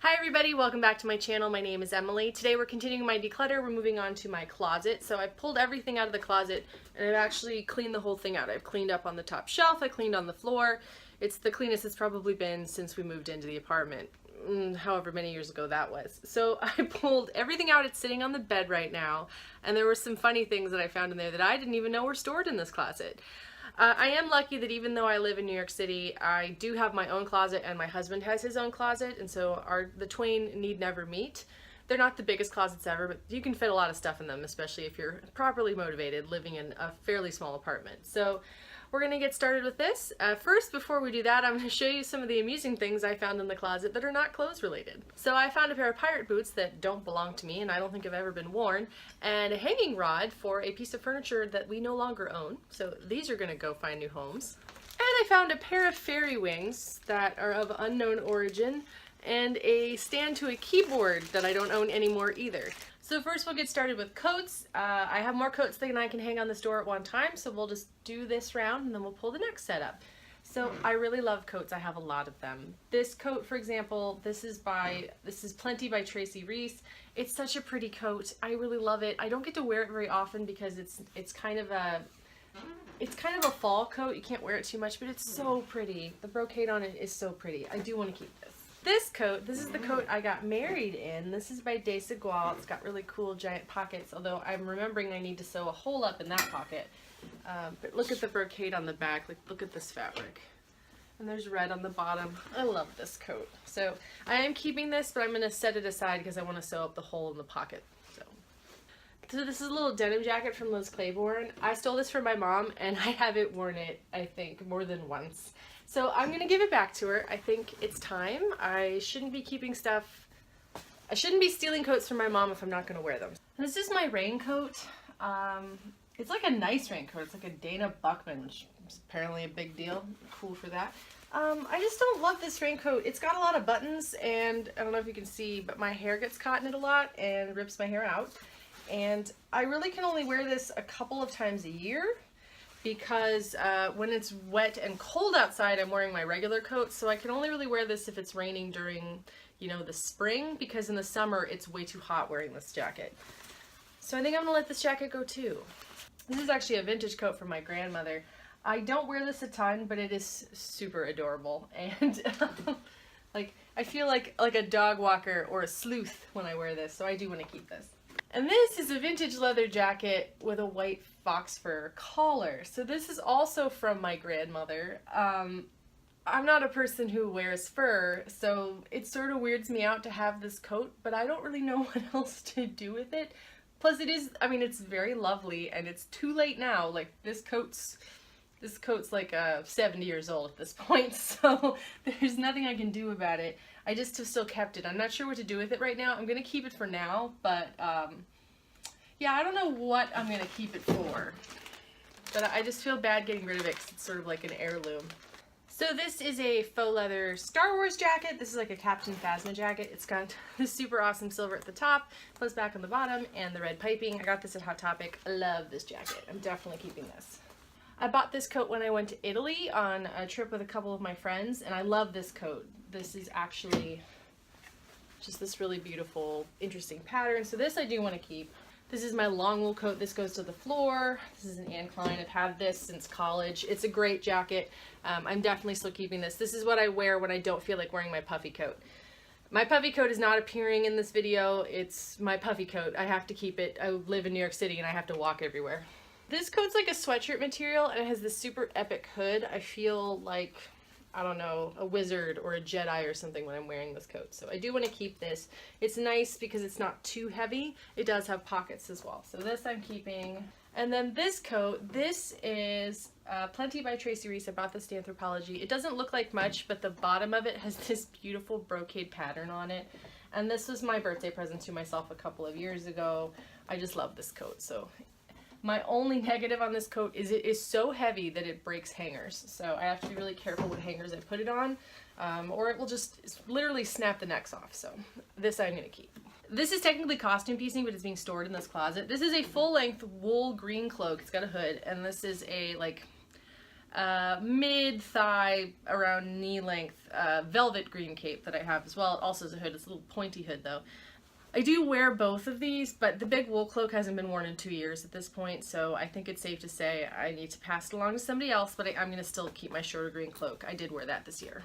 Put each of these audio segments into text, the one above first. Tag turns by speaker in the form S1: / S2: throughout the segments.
S1: Hi everybody, welcome back to my channel. My name is Emily. Today we're continuing my declutter. We're moving on to my closet. So I've pulled everything out of the closet and I've actually cleaned the whole thing out. I've cleaned up on the top shelf, I cleaned on the floor. It's the cleanest it's probably been since we moved into the apartment, however many years ago that was. So I pulled everything out. It's sitting on the bed right now, and there were some funny things that I found in there that I didn't even know were stored in this closet. I am lucky that even though I live in New York City, I do have my own closet and my husband has his own closet, and so the twain need never meet. They're not the biggest closets ever, but you can fit a lot of stuff in them, especially if you're properly motivated living in a fairly small apartment. So we're going to get started with this. First, before we do that, I'm going to show you some of the amusing things I found in the closet that are not clothes related. So I found a pair of pirate boots that don't belong to me and I don't think have ever been worn, and a hanging rod for a piece of furniture that we no longer own. So these are going to go find new homes. And I found a pair of fairy wings that are of unknown origin and a stand to a keyboard that I don't own anymore either. So first we'll get started with coats. I have more coats than I can hang on this door at one time, so we'll just do this round and then we'll pull the next set up. So I really love coats. I have a lot of them. This coat, for example, this is Plenty by Tracy Reese. It's such a pretty coat. I really love it. I don't get to wear it very often because it's kind of a fall coat. You can't wear it too much, but it's so pretty. The brocade on it is so pretty. I do want to keep this. This coat, this is the coat I got married in. This is by Desigual. It's got really cool giant pockets, although I'm remembering I need to sew a hole up in that pocket. But look at the brocade on the back. Like, look at this fabric. And there's red on the bottom. I love this coat. So I am keeping this, but I'm going to set it aside because I want to sew up the hole in the pocket. So this is a little denim jacket from Liz Claiborne. I stole this from my mom and I haven't worn it, I think, more than once. So I'm going to give it back to her. I think it's time. I shouldn't be keeping stuff. I shouldn't be stealing coats from my mom if I'm not going to wear them. This is my raincoat. It's like a nice raincoat. It's like a Dana Buckman, which is apparently a big deal. Cool for that. I just don't love this raincoat. It's got a lot of buttons and I don't know if you can see, but my hair gets caught in it a lot and rips my hair out. And I really can only wear this a couple of times a year because when it's wet and cold outside, I'm wearing my regular coat. So I can only really wear this if it's raining during, you know, the spring, because in the summer it's way too hot wearing this jacket. So I think I'm gonna let this jacket go too. This is actually a vintage coat from my grandmother. I don't wear this a ton, but it is super adorable. And like, I feel like a dog walker or a sleuth when I wear this. So I do want to keep this. And this is a vintage leather jacket with a white fox fur collar. So this is also from my grandmother. I'm not a person who wears fur, so it sort of weirds me out to have this coat, but I don't really know what else to do with it. Plus it is, I mean, it's very lovely and it's too late now. Like this coat's like 70 years old at this point, so there's nothing I can do about it. I just have still kept it. I'm not sure what to do with it right now. I'm gonna keep it for now, but yeah, I don't know what I'm gonna keep it for. But I just feel bad getting rid of it because it's sort of like an heirloom. So this is a faux leather Star Wars jacket. This is like a Captain Phasma jacket. It's got this super awesome silver at the top, plus back on the bottom, and the red piping. I got this at Hot Topic. I love this jacket. I'm definitely keeping this. I bought this coat when I went to Italy on a trip with a couple of my friends, and I love this coat. This is actually just this really beautiful, interesting pattern. So this I do want to keep. This is my long wool coat. This goes to the floor. This is an Anne Klein. I've had this since college. It's a great jacket. I'm definitely still keeping this. This is what I wear when I don't feel like wearing my puffy coat. My puffy coat is not appearing in this video. It's my puffy coat. I have to keep it. I live in New York City and I have to walk everywhere. This coat's like a sweatshirt material and it has this super epic hood. I feel like, I don't know, a wizard or a Jedi or something when I'm wearing this coat. So I do want to keep this. It's nice because it's not too heavy. It does have pockets as well. So this I'm keeping. And then this coat, this is Plenty by Tracy Reese. I bought this to Anthropology. It doesn't look like much, but the bottom of it has this beautiful brocade pattern on it. And this was my birthday present to myself a couple of years ago. I just love this coat. So my only negative on this coat is it is so heavy that it breaks hangers. So I have to be really careful what hangers I put it on, or it will just literally snap the necks off. So this I'm going to keep. This is technically costume piecing, but it's being stored in this closet. This is a full-length wool green cloak. It's got a hood, and this is a like mid-thigh, around knee length, velvet green cape that I have as well. It also has a hood. It's a little pointy hood though. I do wear both of these, but the big wool cloak hasn't been worn in 2 years at this point, so I think it's safe to say I need to pass it along to somebody else, but I'm going to still keep my shorter green cloak. I did wear that this year.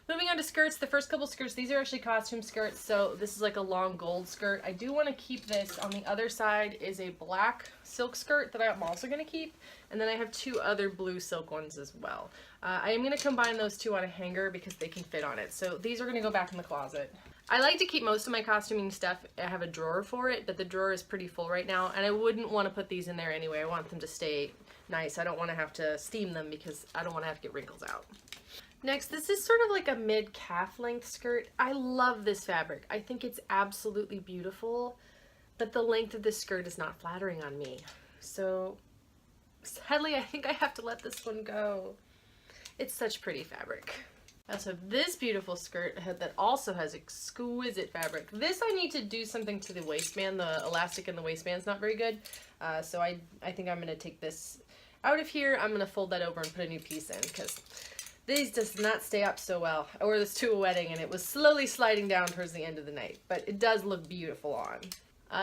S1: Moving on to skirts, the first couple skirts, these are actually costume skirts, so this is like a long gold skirt. I do want to keep this. On the other side is a black silk skirt that I'm also going to keep, and then I have 2 other blue silk ones as well. I am going to combine those 2 on a hanger because they can fit on it, so these are going to go back in the closet. I like to keep most of my costuming stuff. I have a drawer for it, but the drawer is pretty full right now, and I wouldn't want to put these in there anyway. I want them to stay nice. I don't want to have to steam them because I don't want to have to get wrinkles out. Next, this is sort of like a mid-calf length skirt. I love this fabric. I think it's absolutely beautiful, but the length of this skirt is not flattering on me. So sadly, I think I have to let this one go. It's such pretty fabric. I also have this beautiful skirt that also has exquisite fabric. This I need to do something to the waistband. The elastic in the waistband's not very good. So I think I'm going to take this out of here. I'm going to fold that over and put a new piece in because these does not stay up so well. I wore this to a wedding and it was slowly sliding down towards the end of the night, but it does look beautiful on.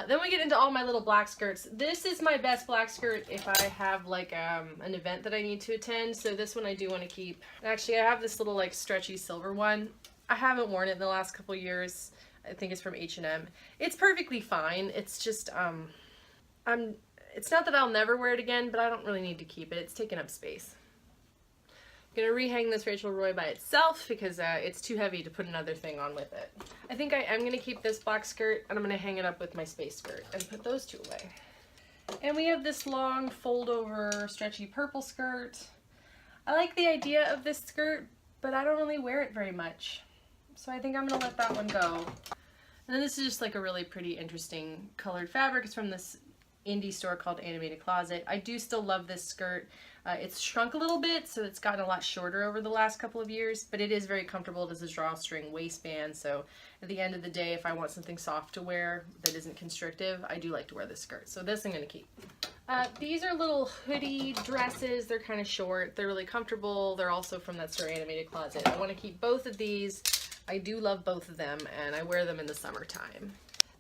S1: Then we get into all my little black skirts. This is my best black skirt if I have like an event that I need to attend. So this one I do want to keep. Actually, I have this little like stretchy silver one. I haven't worn it in the last couple years. I think it's from H&M. It's perfectly fine. It's just it's not that I'll never wear it again, but I don't really need to keep it. It's taking up space. I'm going to rehang this Rachel Roy by itself because it's too heavy to put another thing on with it. I think I am going to keep this black skirt and I'm going to hang it up with my space skirt and put those 2 away. And we have this long fold over stretchy purple skirt. I like the idea of this skirt, but I don't really wear it very much. So I think I'm going to let that one go. And then this is just like a really pretty interesting colored fabric. It's from this indie store called Animated Closet. I do still love this skirt. It's shrunk a little bit, so it's gotten a lot shorter over the last couple of years, but it is very comfortable. It is a drawstring waistband, so at the end of the day, if I want something soft to wear that isn't constrictive, I do like to wear this skirt. So this I'm going to keep. These are little hoodie dresses. They're kind of short. They're really comfortable. They're also from that store Animated Closet. I want to keep both of these. I do love both of them, and I wear them in the summertime.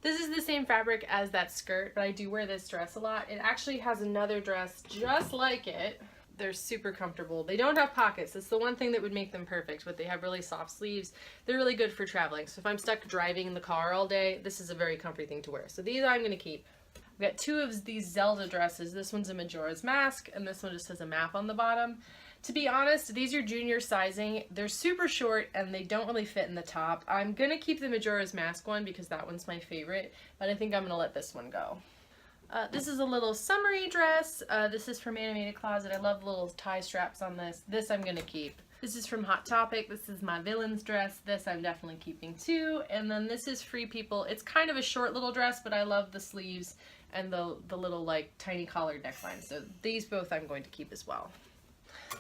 S1: This is the same fabric as that skirt, but I do wear this dress a lot. It actually has another dress just like it. They're super comfortable. They don't have pockets. That's the one thing that would make them perfect, but they have really soft sleeves. They're really good for traveling. So if I'm stuck driving in the car all day, this is a very comfy thing to wear. So these I'm going to keep. I've got 2 of these Zelda dresses. This one's a Majora's Mask, and this one just has a map on the bottom. To be honest, these are junior sizing. They're super short and they don't really fit in the top. I'm going to keep the Majora's Mask one because that one's my favorite, but I think I'm going to let this one go. This is a little summery dress. This is from Animated Closet. I love little tie straps on this. This I'm going to keep. This is from Hot Topic. This is my villain's dress. This I'm definitely keeping too. And then this is Free People. It's kind of a short little dress, but I love the sleeves and the little like tiny collared neckline. So these both I'm going to keep as well.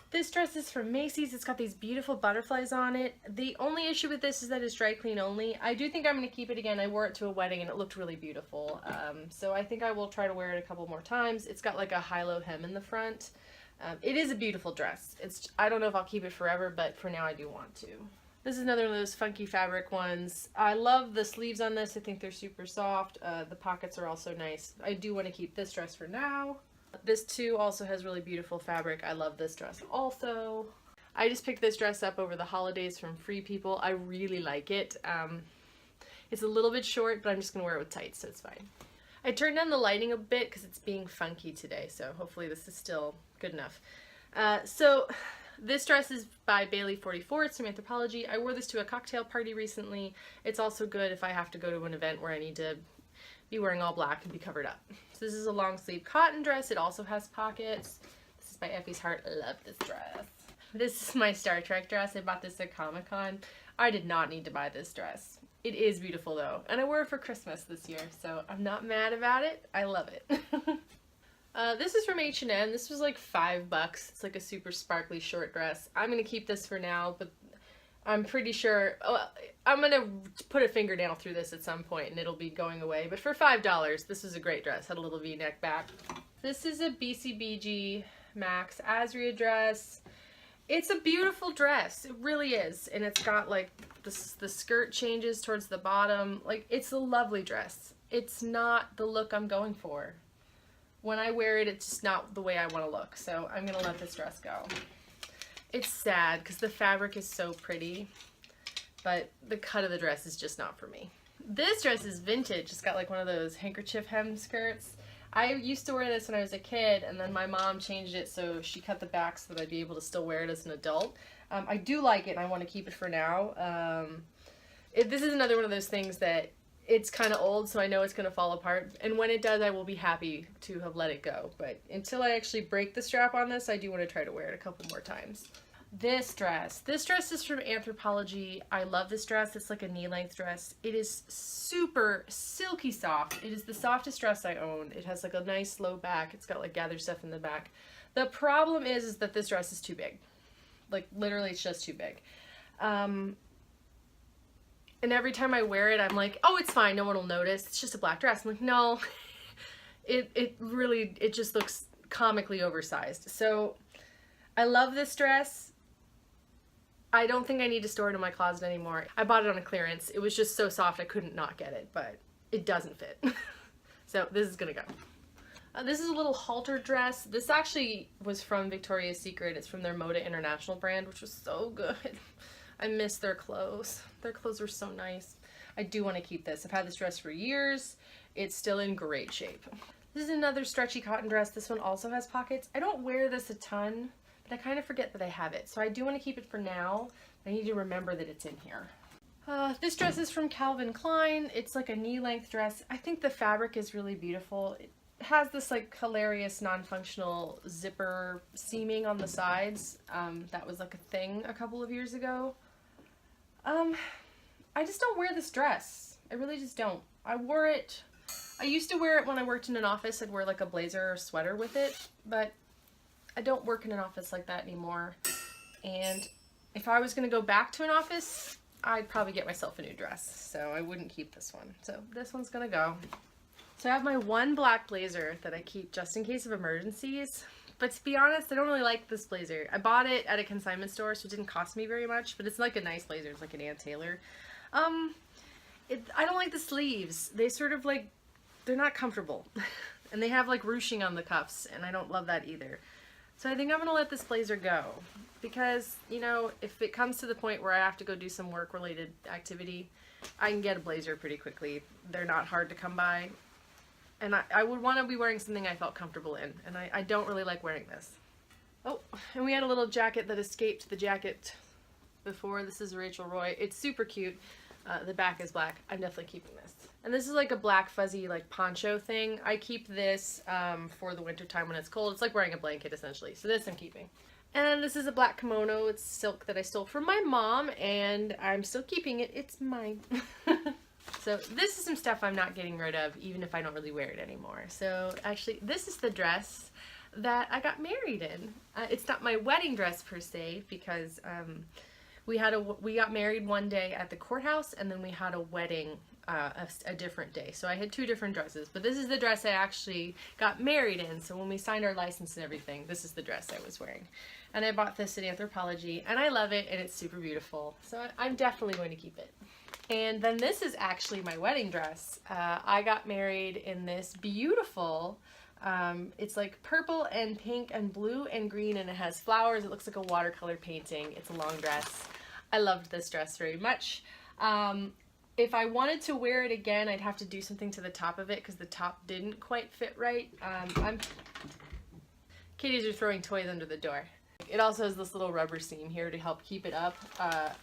S1: This dress is from Macy's. It's got these beautiful butterflies on it. The only issue with this is that it's dry clean only. I do think I'm going to keep it again. I wore it to a wedding and it looked really beautiful. So I think I will try to wear it a couple more times. It's got like a high-low hem in the front. It is a beautiful dress. I don't know if I'll keep it forever, but for now I do want to. This is another one of those funky fabric ones. I love the sleeves on this. I think they're super soft. The pockets are also nice. I do want to keep this dress for now. This too also has really beautiful fabric. I love this dress also. I just picked this dress up over the holidays from Free People. I really like it. It's a little bit short, but I'm just going to wear it with tights, so it's fine. I turned down the lighting a bit because it's being funky today, so hopefully this is still good enough. So this dress is by Bailey 44. It's from Anthropologie. I wore this to a cocktail party recently. It's also good if I have to go to an event where I need to be wearing all black and be covered up. So this is a long sleeve cotton dress. It also has pockets. This is by Effie's Heart. I love this dress. This is my Star Trek dress. I bought this at Comic-Con. I did not need to buy this dress. It is beautiful though, and I wore it for Christmas this year, so I'm not mad about it. I love it. This is from H&M. This was like $5. It's like a super sparkly short dress. I'm gonna keep this for now, but I'm pretty sure, I'm going to put a fingernail through this at some point and it'll be going away. But for $5, this is a great dress. Had a little V-neck back. This is a BCBG Max Azria dress. It's a beautiful dress. It really is. And it's got like the skirt changes towards the bottom. Like, it's a lovely dress. It's not the look I'm going for. When I wear it, it's just not the way I want to look. So I'm going to let this dress go. It's sad because the fabric is so pretty, but the cut of the dress is just not for me. This dress is vintage. It's got like one of those handkerchief hem skirts. I used to wear this when I was a kid, and then my mom changed it so she cut the back so that I'd be able to still wear it as an adult. I do like it, and I want to keep it for now. This is another one of those things that it's kind of old, so I know it's going to fall apart, and when it does, I will be happy to have let it go. But until I actually break the strap on this, I do want to try to wear it a couple more times. This dress is from Anthropologie. I love this dress. It's like a knee-length dress. It is super silky soft. It is the softest dress I own. It has like a nice low back. It's got like gathered stuff in the back. The problem is that this dress is too big. Like, literally, it's just too big. And every time I wear it, I'm like, oh, it's fine. No one will notice. It's just a black dress. I'm like, no. It just looks comically oversized. So I love this dress. I don't think I need to store it in my closet anymore. I bought it on a clearance. It was just so soft I couldn't not get it, but it doesn't fit. So this is gonna go. This is a little halter dress. This actually was from Victoria's Secret. It's from their Moda International brand, which was so good. I miss their clothes. Their clothes were so nice. I do want to keep this. I've had this dress for years. It's still in great shape. This is another stretchy cotton dress. This one also has pockets. I don't wear this a ton, but I kind of forget that I have it. So I do want to keep it for now. I need to remember that it's in here. This dress is from Calvin Klein. It's like a knee-length dress. I think the fabric is really beautiful. It has this like hilarious non-functional zipper seaming on the sides. That was like a thing a couple of years ago. I just don't wear this dress. I really just don't. I wore it. I used to wear it when I worked in an office. I'd wear like a blazer or sweater with it, but I don't work in an office like that anymore. And if I was going to go back to an office, I'd probably get myself a new dress. So I wouldn't keep this one. So this one's going to go. So I have my one black blazer that I keep just in case of emergencies. But to be honest, I don't really like this blazer. I bought it at a consignment store, so it didn't cost me very much, but it's like a nice blazer. It's like an Ann Taylor. I don't like the sleeves. They sort of like, they're not comfortable. And they have like ruching on the cuffs, and I don't love that either. So I think I'm gonna let this blazer go because, you know, if it comes to the point where I have to go do some work related activity, I can get a blazer pretty quickly. They're not hard to come by. And I would want to be wearing something I felt comfortable in, and I don't really like wearing this. Oh, and we had a little jacket that escaped the jacket before. This is Rachel Roy. It's super cute. The back is black. I'm definitely keeping this. And this is like a black fuzzy like poncho thing. I keep this for the winter time when it's cold. It's like wearing a blanket essentially. So this I'm keeping. And this is a black kimono. It's silk that I stole from my mom, and I'm still keeping it. It's mine. So this is some stuff I'm not getting rid of, even if I don't really wear it anymore. So actually, this is the dress that I got married in. It's not my wedding dress per se, because we got married one day at the courthouse, and then we had a wedding a different day. So I had two different dresses, but this is the dress I actually got married in. So when we signed our license and everything, this is the dress I was wearing. And I bought this at Anthropologie, and I love it, and it's super beautiful. So I'm definitely going to keep it. And then this is actually my wedding dress. I got married in this beautiful, it's like purple and pink and blue and green, and it has flowers. It looks like a watercolor painting. It's a long dress. I loved this dress very much. If I wanted to wear it again, I'd have to do something to the top of it because the top didn't quite fit right. Kitties are throwing toys under the door. It also has this little rubber seam here to help keep it up,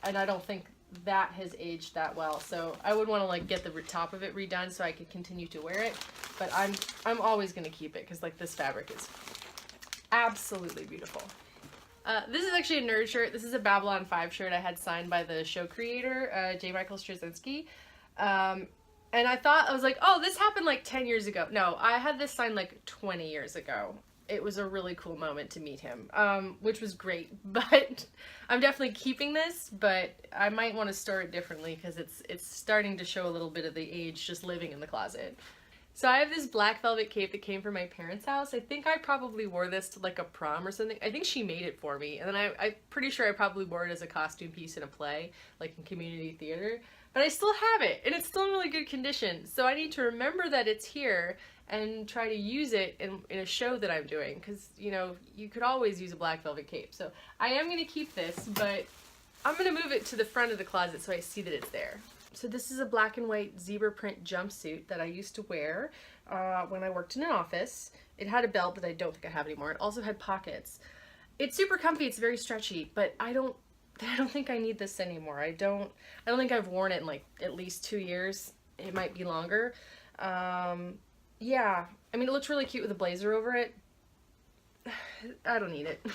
S1: and I don't think that has aged that well, so I would want to like get the top of it redone so I could continue to wear it, but I'm always going to keep it because like this fabric is absolutely beautiful. This is actually a nerd shirt. This is a Babylon 5 shirt I had signed by the show creator, J. Michael Straczynski. And I was like, oh, this happened like 10 years ago. No, I had this signed like 20 years ago. It was a really cool moment to meet him, which was great. But I'm definitely keeping this, but I might want to store it differently because it's starting to show a little bit of the age just living in the closet. So I have this black velvet cape that came from my parents' house. I think I probably wore this to like a prom or something. I think she made it for me. And then I'm pretty sure I probably wore it as a costume piece in a play, like in community theater. But I still have it, and it's still in really good condition. So I need to remember that it's here and try to use it in a show that I'm doing. Because, you know, you could always use a black velvet cape. So I am going to keep this, but I'm going to move it to the front of the closet so I see that it's there. So this is a black and white zebra print jumpsuit that I used to wear when I worked in an office. It had a belt that I don't think I have anymore. It also had pockets. It's super comfy, it's very stretchy, but I don't think I need this anymore. I don't think I've worn it in like at least 2 years. It might be longer. Yeah, I mean, it looks really cute with a blazer over it. I don't need it.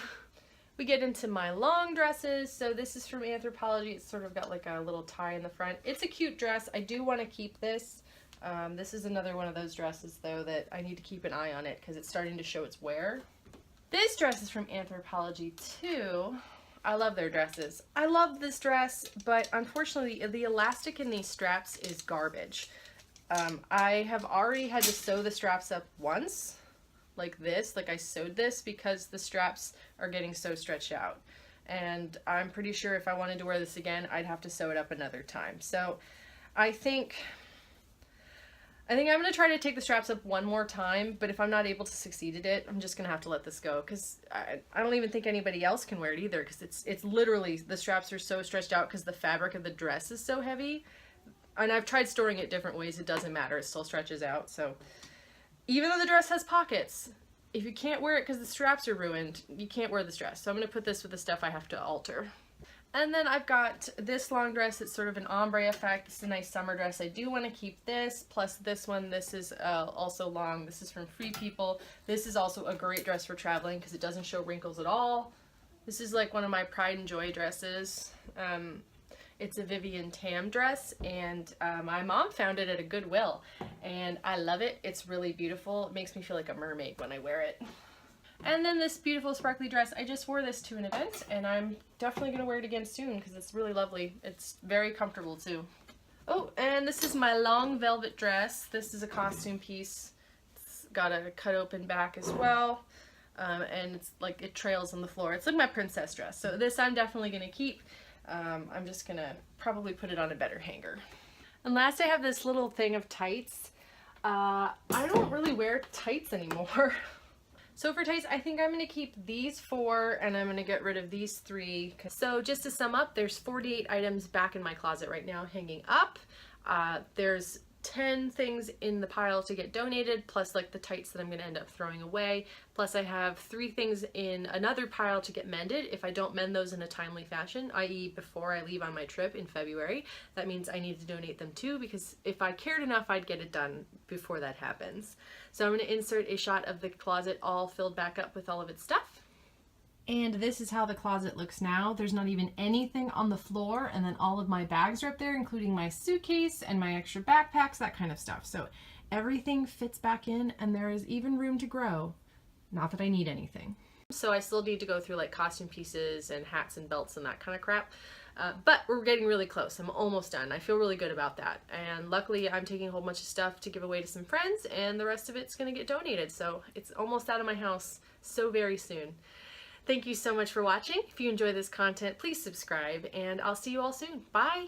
S1: We get into my long dresses. So this is from Anthropologie. It's sort of got like a little tie in the front. It's a cute dress. I do want to keep this. This is another one of those dresses though that I need to keep an eye on it because it's starting to show its wear. This dress is from Anthropologie too. I love their dresses. I love this dress, but unfortunately the elastic in these straps is garbage. I have already had to sew the straps up once. Like this, like I sewed this because the straps are getting so stretched out. And I'm pretty sure if I wanted to wear this again, I'd have to sew it up another time. So I think I'm going to try to take the straps up one more time, but if I'm not able to succeed at it, I'm just going to have to let this go because I don't even think anybody else can wear it either because it's literally, the straps are so stretched out because the fabric of the dress is so heavy. And I've tried storing it different ways. It doesn't matter. It still stretches out. So even though the dress has pockets, if you can't wear it because the straps are ruined, you can't wear this dress. So I'm going to put this with the stuff I have to alter. And then I've got this long dress. It's sort of an ombre effect. It's a nice summer dress. I do want to keep this, plus this one. This is also long. This is from Free People. This is also a great dress for traveling because it doesn't show wrinkles at all. This is like one of my pride and joy dresses. It's a Vivian Tam dress, and my mom found it at a Goodwill, and I love it. It's really beautiful. It makes me feel like a mermaid when I wear it. And then this beautiful sparkly dress, I just wore this to an event, and I'm definitely going to wear it again soon because it's really lovely. It's very comfortable too. Oh, and this is my long velvet dress. This is a costume piece. It's got a cut open back as well, and it's like it trails on the floor. It's like my princess dress. So this I'm definitely going to keep. I'm just gonna probably put it on a better hanger. And last I have this little thing of tights. I don't really wear tights anymore. So for tights, I think I'm gonna keep these 4 and I'm gonna get rid of these 3. So just to sum up, there's 48 items back in my closet right now hanging up. There's 10 things in the pile to get donated, plus like the tights that I'm going to end up throwing away. Plus I have 3 things in another pile to get mended. If I don't mend those in a timely fashion, i.e. before I leave on my trip in February, that means I need to donate them too, because if I cared enough, I'd get it done before that happens. So I'm going to insert a shot of the closet all filled back up with all of its stuff. And this is how the closet looks now. There's not even anything on the floor, and then all of my bags are up there, including my suitcase and my extra backpacks, that kind of stuff. So everything fits back in, and there is even room to grow. Not that I need anything. So I still need to go through like costume pieces and hats and belts and that kind of crap. But we're getting really close. I'm almost done. I feel really good about that. And luckily I'm taking a whole bunch of stuff to give away to some friends, and the rest of it's going to get donated. So it's almost out of my house so very soon. Thank you so much for watching. If you enjoy this content, please subscribe, and I'll see you all soon. Bye!